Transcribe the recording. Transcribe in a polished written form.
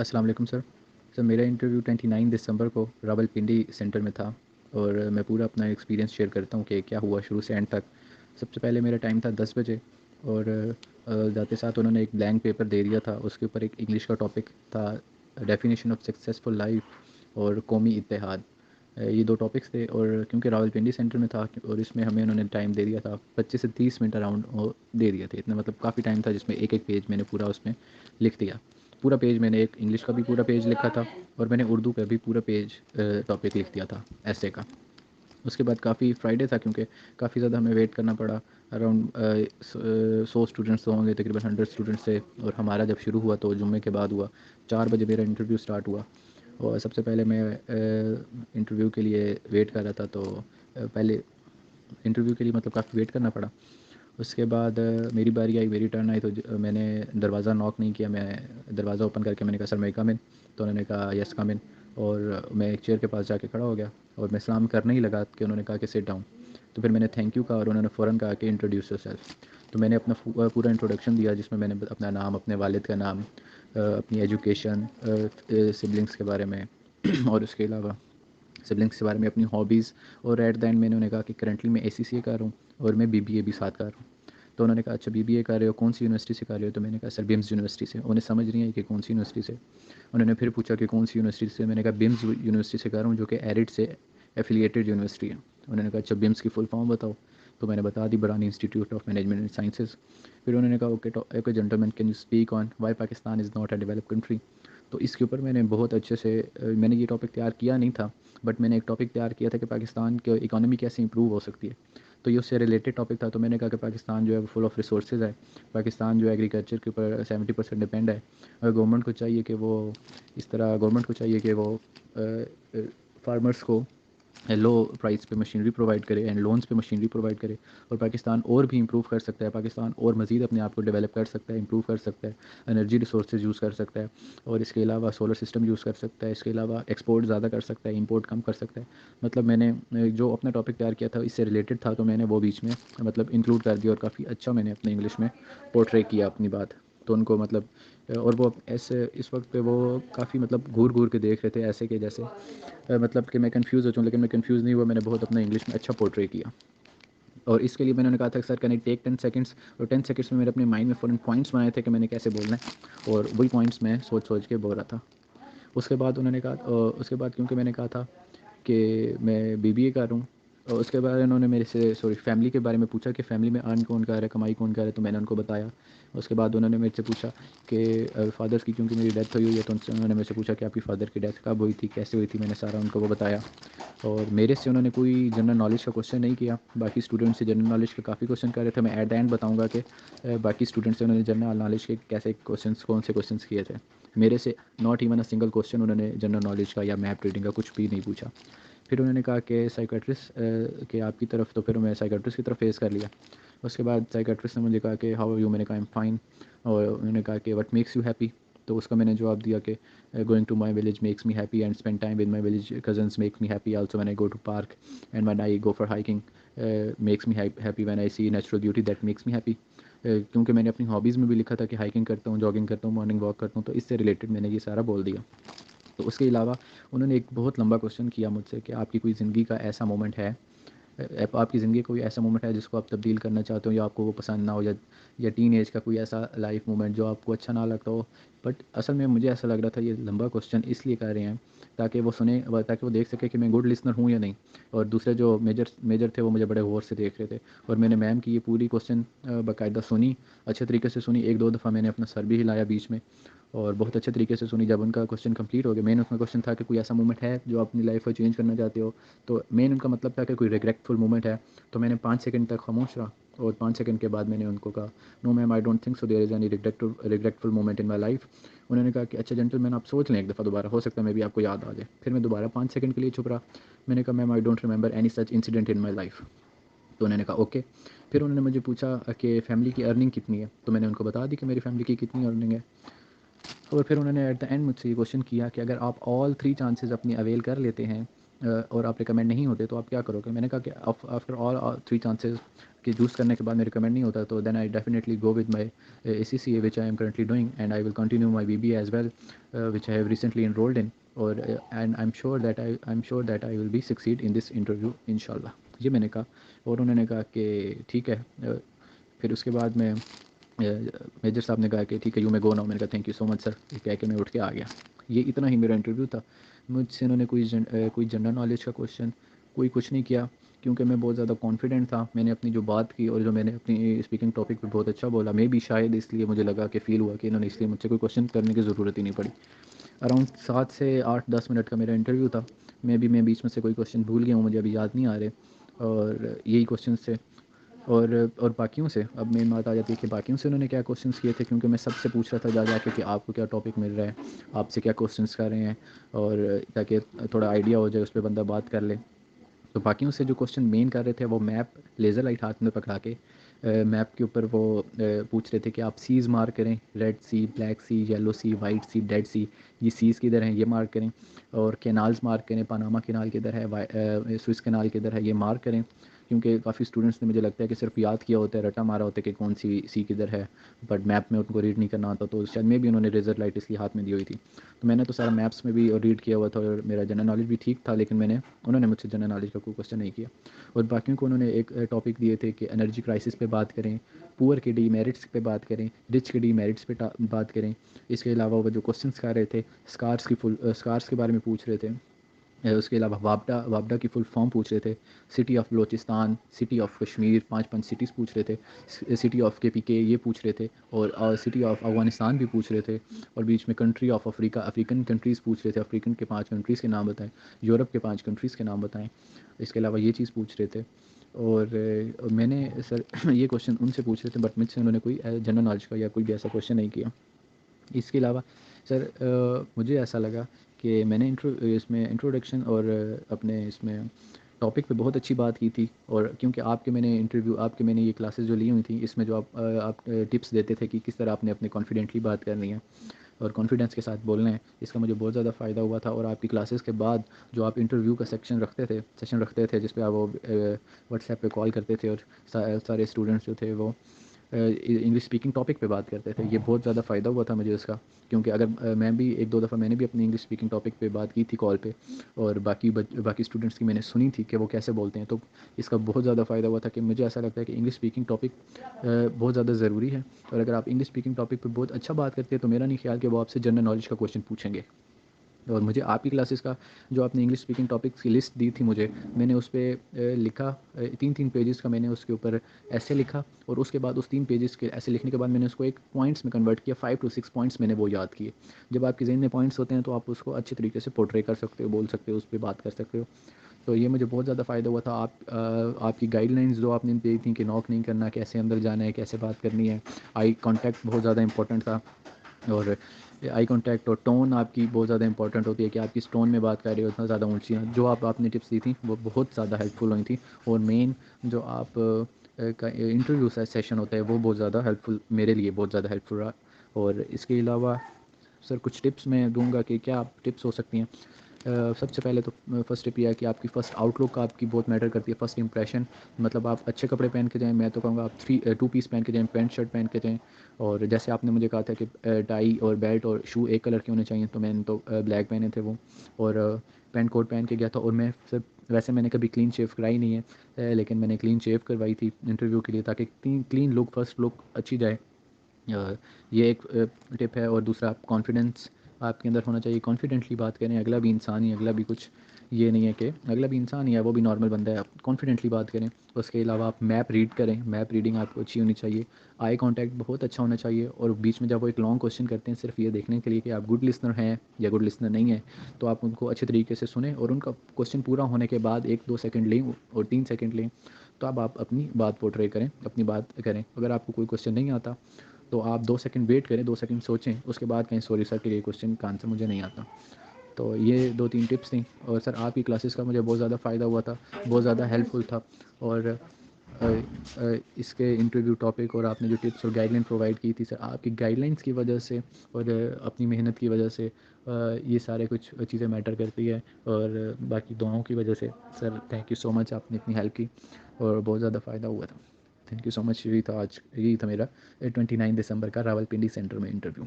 अस्सलाम वालेकुम sir. Sir मेरा इंटरव्यू 29 दिसंबर को रावलपिंडी सेंटर में था और मैं पूरा अपना एक्सपीरियंस शेयर करता हूँ कि क्या हुआ शुरू से एंड तक। सबसे पहले मेरा टाइम था 10 बजे और जाते साथ उन्होंने एक ब्लैंक पेपर दे दिया था। उसके ऊपर एक इंग्लिश का टॉपिक था, डेफिनेशन ऑफ सक्सेसफुल लाइफ और कौमी इत्तेहाद। ये दो टॉपिक्स थे और क्योंकि रावलपिंडी सेंटर में था और इसमें हमें उन्होंने टाइम दे दिया था 25 से 30 मिनट अराउंड दे दिए थे। इतना मतलब काफ़ी टाइम था जिसमें एक एक पेज मैंने पूरा उसमें लिख दिया। पूरा पेज मैंने एक इंग्लिश का भी पूरा पेज लिखा था और मैंने उर्दू का भी पूरा पेज टॉपिक लिख दिया था ऐसे का। उसके बाद काफ़ी फ्राइडे था क्योंकि काफ़ी ज़्यादा हमें वेट करना पड़ा। अराउंड 100 स्टूडेंट्स तो होंगे, तकरीबन 100 स्टूडेंट्स थे और हमारा जब शुरू हुआ तो जुम्मे के बाद हुआ। 4 बजे मेरा इंटरव्यू स्टार्ट हुआ और सबसे पहले मैं इंटरव्यू के लिए वेट कर रहा था। तो पहले इंटरव्यू के लिए मतलब काफ़ी वेट करना पड़ा। उसके बाद मेरी बारी आई, मेरी टर्न आई तो मैंने दरवाज़ा नॉक नहीं किया। मैं दरवाज़ा ओपन करके मैंने कहा सर मैं कम इन। तो उन्होंने कहा यस कम इन और मैं एक चेयर के पास जाके खड़ा हो गया और मैं सलाम करने ही लगा कि उन्होंने कहा कि सिट डाउन। तो फिर मैंने थैंक यू कहा और उन्होंने फ़ौरन कहा कि इंट्रोड्यूस योरसेल्फ। तो मैंने अपना पूरा इंट्रोडक्शन दिया जिसमें मैंने अपना नाम, अपने वालिद का नाम, अपनी एजुकेशन, सिबलिंग्स के बारे में और उसके अलावा सिबलिंग्स के बारे में, अपनी हॉबीज़। और एट द एंड मैंने उन्हें कहा कि करंटली मैं ACCA कर रहा हूँ और मैं BBA भी साथ कर रहा हूँ। तो उन्होंने कहा अच्छा BBA कर रहे हो, कौन सी यूनिवर्सिटी से कर रहे हो? तो मैंने कहा सर बिम्स यूनिवर्सिटी से। उन्हें समझ नहीं आई कि कौन सी यूनिवर्सिटी से। उन्होंने फिर पूछा कि कौन सी यूनिवर्सिटी से? मैंने कहा बिम्स यूनिवर्सिटी से कर रहा हूँ जो कि एरिड से एफिलिएटेड यूनिवर्सिटी है। उन्होंने कहा अच्छा बिम्स की फुल फॉर्म बताओ। तो मैंने बता दी, Barani institute of management and sciences. फिर उन्होंने कहा okay okay gentleman can you speak on why Pakistan is not a developed country. तो इसके ऊपर मैंने बहुत अच्छे से मैंने ये टॉपिक तैयार किया नहीं था बट मैंने एक टॉपिक तैयार किया था कि पाकिस्तान की इकानमी कैसे इंप्रूव हो सकती है। तो ये उससे रिलेटेड टॉपिक था। तो मैंने कहा कि पाकिस्तान जो है वो फुल ऑफ रिसोर्सेज है। पाकिस्तान जो है एग्रीकल्चर के ऊपर 70% डिपेंड है। और गवर्नमेंट को चाहिए कि वो इस तरह गवर्नमेंट को चाहिए कि वो फार्मर्स को लो प्राइस पे मशीनरी प्रोवाइड करे एंड लोन्स पे मशीनरी प्रोवाइड करे। और पाकिस्तान और भी इंप्रूव कर सकता है, पाकिस्तान और मज़ीद अपने आप को डेवलप कर सकता है, इंप्रूव कर सकता है, एनर्जी रिसोर्सेज यूज़ कर सकता है और इसके अलावा सोलर सिस्टम यूज़ कर सकता है। इसके अलावा एक्सपोर्ट ज़्यादा कर सकता है, इंपोर्ट कम कर सकता है। मतलब मैंने जो अपना टॉपिक तैयार किया था इससे रिलेटेड था तो मैंने वो बीच में मतलब इंक्लूड कर दिया और काफ़ी अच्छा मैंने अपने इंग्लिश में पोर्ट्रे किया अपनी बात। तो उनको मतलब और वो ऐसे इस वक्त पे वो काफ़ी मतलब घूर घूर के देख रहे थे ऐसे कि जैसे मतलब कि मैं कंफ्यूज हो जाऊँ, लेकिन मैं कंफ्यूज नहीं हुआ। मैंने बहुत अपना इंग्लिश में अच्छा पोर्ट्रे किया और इसके लिए मैंने उन्हें कहा था कि sir can I take 10 seconds. और 10 सेकंड्स में मेरे अपने माइंड में फ़ौरन पॉइंट्स बनाए थे कि मैंने कैसे बोलना है और वही पॉइंट्स मैं सोच सोच के बोल रहा था। उसके बाद उन्होंने कहा उसके बाद क्योंकि मैंने कहा था कि मैं BBA कर रहा हूँ और उसके बाद उन्होंने मेरे से सॉरी फैमिली के बारे में पूछा कि फ़ैमिली में अर्न कौन कर रहा है, कमाई कौन कर रहा है। तो मैंने उनको बताया। उसके बाद उन्होंने मेरे से पूछा कि फ़ादर की, क्योंकि मेरी डेथ हुई है तो उनसे उन्होंने मेरे से पूछा कि आपकी फ़ादर की डेथ कब हुई थी, कैसे हुई थी। मैंने सारा उनको वो बताया और मेरे से उन्होंने कोई जनरल नॉलेज का क्वेश्चन नहीं किया। बाकी स्टूडेंट से जनरल नॉलेज के काफ़ी क्वेश्चन कर रहे थे। मैं एट द एंड बताऊंगा कि बाकी स्टूडेंट से उन्होंने जनरल नॉलेज के कैसे क्वेश्चंस, कौन से क्वेश्चंस किए थे। मेरे से not even a single question उन्होंने जनरल नॉलेज का या मैप रीडिंग का कुछ भी नहीं पूछा। फिर उन्होंने कहा कि साइकेट्रिस्ट के आपकी तरफ, तो फिर मैं साइकेट्रिस्ट की तरफ फेस कर लिया। उसके बाद साइकेट्रिस्ट ने मुझे कहा कि हाउ आर यू? मैंने कहा आई एम फाइन। और उन्होंने कहा कि व्हाट मेक्स यू हैप्पी? तो उसका मैंने जवाब दिया कि going to my village makes me happy and spend time with my village cousins makes me happy also when I go to park and when I go for hiking makes me happy when I see natural beauty that makes me happy. क्योंकि मैंने अपनी hobbies में भी लिखा था कि hiking करता हूँ, जॉगिंग करता हूँ, मॉर्निंग वॉक करता हूँ। तो इससे रिलेटेड मैंने ये सारा बोल दिया। तो उसके अलावा उन्होंने एक बहुत लंबा क्वेश्चन किया मुझसे कि आपकी कोई ज़िंदगी का ऐसा मोमेंट है, आपकी ज़िंदगी का कोई ऐसा मोमेंट है जिसको आप तब्दील करना चाहते हो या आपको वो पसंद ना हो, या टीन एज का कोई ऐसा लाइफ मोमेंट जो आपको अच्छा ना लगता हो। बट असल में मुझे ऐसा लग रहा था ये लंबा क्वेश्चन इसलिए कर रहे हैं ताकि वो सुने, ताकि वो देख सके कि मैं गुड लिसनर हूँ या नहीं। और दूसरे जो मेजर मेजर थे वो मुझे बड़े गौर से देख रहे थे और मैंने मैम की ये पूरी क्वेश्चन बाकायदा सुनी, अच्छे तरीके से सुनी। एक दो दफ़ा मैंने अपना सर भी हिलाया बीच में और बहुत अच्छे तरीके से सुनी। जब उनका क्वेश्चन कंप्लीट हो गया, मेन उसमें क्वेश्चन था कि कोई ऐसा मोमेंट है जो आप अपनी लाइफ को चेंज करना चाहते हो। तो मेन उनका मतलब था कि कोई रिग्रेटफुल मोमेंट है। तो मैंने 5 सेकंड तक खामोश रहा और 5 सेकंड के बाद मैंने उनको कहा no ma'am I don't think so there is any regretful moment in my life. उन्होंने कहा कि अच्छा जेंटलमैन आप सोच लें एक दफ़ा दोबारा, हो सकता है मे भी आपको याद आ जाए। फिर मैं दोबारा 5 सेकंड के लिए चुप रहा। मैंने कहा ma'am I don't remember any such incident in my life. तो उन्होंने कहा ओके। फिर उन्होंने मुझे पूछा कि फ़ैमिली की अर्निंग कितनी है। तो मैंने उनको बता दी कि मेरी फ़ैमिली की कितनी अर्निंग है। और फिर उन्होंने एट द एंड मुझसे ये क्वेश्चन किया कि अगर आप ऑल 3 चांसेस अपनी अवेल कर लेते हैं और आप रिकमेंड नहीं होते तो आप क्या करोगे? मैंने कहा कि आफ्टर ऑल 3 चांसेस कि चूज़ करने के बाद मैं रिकमेंड नहीं होता, तो then I definitely go with my ACCA which I am currently doing, and I will continue my BBA as well, which I have recently enrolled in, और and I'm sure that I will be succeed in this interview इंशाल्लाह। ये मैंने कहा, और उन्होंने कहा कि ठीक है। फिर उसके बाद में मेजर साहब ने कहा कि ठीक है, यू मैं गो नाउ। मैंने कहा thank you so much sir, ये कह के मैं उठ के आ गया। ये इतना ही मेरा इंटरव्यू था। मुझसे इन्होंने कोई जनरल नॉलेज का क्वेश्चन कोई कुछ नहीं किया, क्योंकि मैं बहुत ज़्यादा कॉन्फिडेंट था। मैंने अपनी जो बात की और जो मैंने अपनी स्पीकिंग टॉपिक पे बहुत अच्छा बोला, मे भी शायद इसलिए मुझे लगा कि फ़ील हुआ कि इन्होंने, इसलिए मुझसे कोई क्वेश्चन करने की ज़रूरत ही नहीं पड़ी। अराउंड 7 से 8-10 मिनट का मेरा इंटरव्यू था। मैं बीच में से कोई क्वेश्चन भूल गया हूँ, मुझे अभी याद नहीं आ रहे, और यही क्वेश्चन थे। और बाकियों से अब मेन बात आ जाती है कि बाकियों से उन्होंने क्या क्वेश्चंस किए थे, क्योंकि मैं सबसे पूछ रहा था जा जाके कि आपको क्या टॉपिक मिल रहा है, आपसे क्या क्वेश्चंस कर रहे हैं, और ताकि थोड़ा आइडिया हो जाए, उस पर बंदा बात कर ले। तो बाकियों से जो क्वेश्चन मेन कर रहे थे, वो मैप लेज़र लाइट हाथ में पकड़ा के मैप के ऊपर वो पूछ रहे थे कि आप सीज़ मार्क करें, रेड सी, ब्लैक सी, येलो सी, वाइट सी, डेड सी, ये सीज़ किधर हैं ये मार्क करें, और कैनाल्स मार्क करें, पनामा कैनाल किधर है, स्विस कैनाल किधर है, ये मार्क करें। क्योंकि काफ़ी स्टूडेंट्स ने, मुझे लगता है कि सिर्फ याद किया होता है, रटा मारा होता है कि कौन सी किधर है, बट मैप में उनको रीड नहीं करना आता, तो शायद में भी उन्होंने लेज़र लाइट इसलिए हाथ में दी हुई थी। तो मैंने तो सारा मैप्स में भी रीड किया हुआ था, और मेरा जनरल नॉलेज भी ठीक था, लेकिन उन्होंने मुझसे जनरल नॉलेज का कोई क्वेश्चन नहीं किया। और बाकियों को उन्होंने एक टॉपिक दिए थे कि एनर्जी क्राइसिस पे बात करें, पुअर के डीमेरिट्स पे बात करें, रिच के डीमेरिट्स पे बात करें। इसके अलावा वो जो क्वेश्चंस कर रहे थे, स्कार्स के बारे में पूछ रहे थे। उसके अलावा वापडा की फुल फॉर्म पूछ रहे थे। City of Balochistan, city of Kashmir, 5 cities पूछ रहे थे। सिटी ऑफ KPK ये पूछ रहे थे, और सिटी ऑफ अफ़गानिस्तान भी पूछ रहे थे, और बीच में country of Africa, African countries पूछ रहे थे। अफ्रीकन के 5 कंट्रीज़ के नाम बताएं, यूरोप के 5 कंट्रीज़ के नाम बताएं। इसके अलावा ये चीज़ पूछ रहे थे। और मैंने सर ये क्वेश्चन उनसे पूछ रहे थे, बट मुझसे उन्होंने कोई जनरल नॉलेज का या कोई भी ऐसा क्वेश्चन नहीं किया। इसके अलावा सर मुझे ऐसा लगा कि मैंने इसमें इंट्रोडक्शन और अपने इसमें टॉपिक पे बहुत अच्छी बात की थी। और क्योंकि आपके मैंने ये क्लासेस जो ली हुई थी, इसमें जो आप टिप्स देते थे कि किस तरह आपने अपने कॉन्फिडेंटली बात करनी है और कॉन्फिडेंस के साथ बोलना है, इसका मुझे बहुत ज़्यादा फ़ायदा हुआ था। और आपकी क्लासेस के बाद जो आप इंटरव्यू का सेशन रखते थे जिस पे आप वो व्हाट्सएप पे कॉल करते थे, और सारे स्टूडेंट्स जो थे वो इंग्लिश स्पीकिंग टॉपिक पे बात करते थे, ये बहुत ज़्यादा फ़ायदा हुआ था मुझे इसका। क्योंकि अगर मैं भी 1-2 दफ़ा मैंने भी अपनी इंग्लिश स्पीकिंग टॉपिक पे बात की थी कॉल पे, और बाकी स्टूडेंट्स की मैंने सुनी थी कि वो कैसे बोलते हैं, तो इसका बहुत ज़्यादा फ़ायदा हुआ था। कि मुझे ऐसा लगता है कि इंग्लिश स्पीकिंग टॉपिक बहुत ज़्यादा ज़रूरी है, और अगर आप इंग्लिश स्पीकिंग टॉपिक पे बहुत अच्छा बात करते हैं, तो मेरा नहीं ख्याल कि वो आपसे जनरल नॉलेज का क्वेश्चन पूछेंगे। और मुझे आपकी क्लासेस का जो आपने इंग्लिश स्पीकिंग टॉपिक्स की लिस्ट दी थी मुझे, मैंने उस पे लिखा, 3-3 पेजेस का मैंने उसके ऊपर ऐसे लिखा, और उसके बाद उस 3 पेजेस के ऐसे लिखने के बाद मैंने उसको एक पॉइंट्स में कन्वर्ट किया। 5 to 6 पॉइंट्स मैंने वो याद किए। जब आपके ज़हन में पॉइंट्स होते हैं, तो आप उसको अच्छे तरीके से पोर्ट्रे कर सकते हो, बोल सकते हो, उस पर बात कर सकते हो। तो ये मुझे बहुत ज़्यादा फ़ायदा हुआ था। आपकी गाइडलाइंस जो आपने दी थी कि नॉक नहीं करना, कैसे अंदर जाना है, कैसे बात करनी है, आई कॉन्टैक्ट बहुत ज़्यादा इंपॉर्टेंट था। और आई कांटेक्ट और टोन आपकी बहुत ज़्यादा इंपॉर्टेंट होती है, कि आप किस टोन में बात कर रहे हो, इतना ज़्यादा ऊंची ना, जो आपने टिप्स दी थी वो बहुत ज़्यादा हेल्पफुल हुई थी। और मेन जो आप का इंटरव्यू सेशन होता है, वो बहुत ज़्यादा हेल्पफुल, मेरे लिए बहुत ज़्यादा हेल्पफुल रहा। और इसके अलावा सर कुछ टिप्स मैं दूंगा कि क्या टिप्स हो सकती हैं। सबसे पहले तो फर्स्ट टिप यह है कि आपकी फ़र्स्ट आउटलुक आपकी बहुत मैटर करती है, फर्स्ट इंप्रेशन। मतलब आप अच्छे कपड़े पहन के जाएँ, मैं तो कहूँगा आप 2 पीस पहन के जाएँ, पैंट शर्ट पहन के जाएँ। और जैसे आपने मुझे कहा था कि टाई और बेल्ट और शू एक कलर के होने चाहिए, तो मैंने तो ब्लैक पहने थे वो, और पैंट कोट पहन के गया था। और मैं सिर्फ, वैसे मैंने कभी क्लीन शेव कराई नहीं है, लेकिन मैंने क्लीन शेव करवाई थी इंटरव्यू के लिए, ताकि क्लीन लुक, फर्स्ट लुक अच्छी जाए। ये एक टिप है। और दूसरा, कॉन्फिडेंस आपके अंदर होना चाहिए, कॉन्फिडेंटली बात करें। अगला भी इंसान ही, अगला भी कुछ ये नहीं है कि अगला भी इंसान ही है, वो भी नॉर्मल बंदा है, आप कॉन्फिडेंटली बात करें। उसके अलावा आप मैप रीड करें, मैप रीडिंग आपको अच्छी होनी चाहिए। आई कांटेक्ट बहुत अच्छा होना चाहिए। और बीच में जब वो एक लॉन्ग क्वेश्चन करते हैं, सिर्फ ये देखने के लिए कि आप गुड लिसनर हैं या गुड लिसनर नहीं है, तो आप उनको अच्छे तरीके से सुने, और उनका क्वेश्चन पूरा होने के बाद 1-2 सेकंड लें और 3 सेकंड लें, तो आप अपनी बात पोर्ट्रे करें, अपनी बात करें। अगर आपको कोई क्वेश्चन नहीं आता, तो आप 2 सेकंड वेट करें, 2 सेकंड सोचें, उसके बाद कहें सॉरी सर कि ये क्वेश्चन का आंसर मुझे नहीं आता। तो ये 2-3 टिप्स थी। और सर आपकी क्लासेस का मुझे बहुत ज़्यादा फ़ायदा हुआ था, बहुत ज़्यादा हेल्पफुल था। और इसके इंटरव्यू टॉपिक और आपने जो टिप्स और गाइडलाइन प्रोवाइड की थी सर, आपकी गाइडलाइंस की वजह से और अपनी मेहनत की वजह से ये सारे कुछ चीज़ें मैटर करती है। और बाकी दुआओं की वजह से sir, thank you so much, आपने इतनी हेल्प की और बहुत ज़्यादा फ़ायदा हुआ था। Thank you so much. यही था मेरा 29 दिसंबर का रावलपिंडी सेंटर में इंटरव्यू।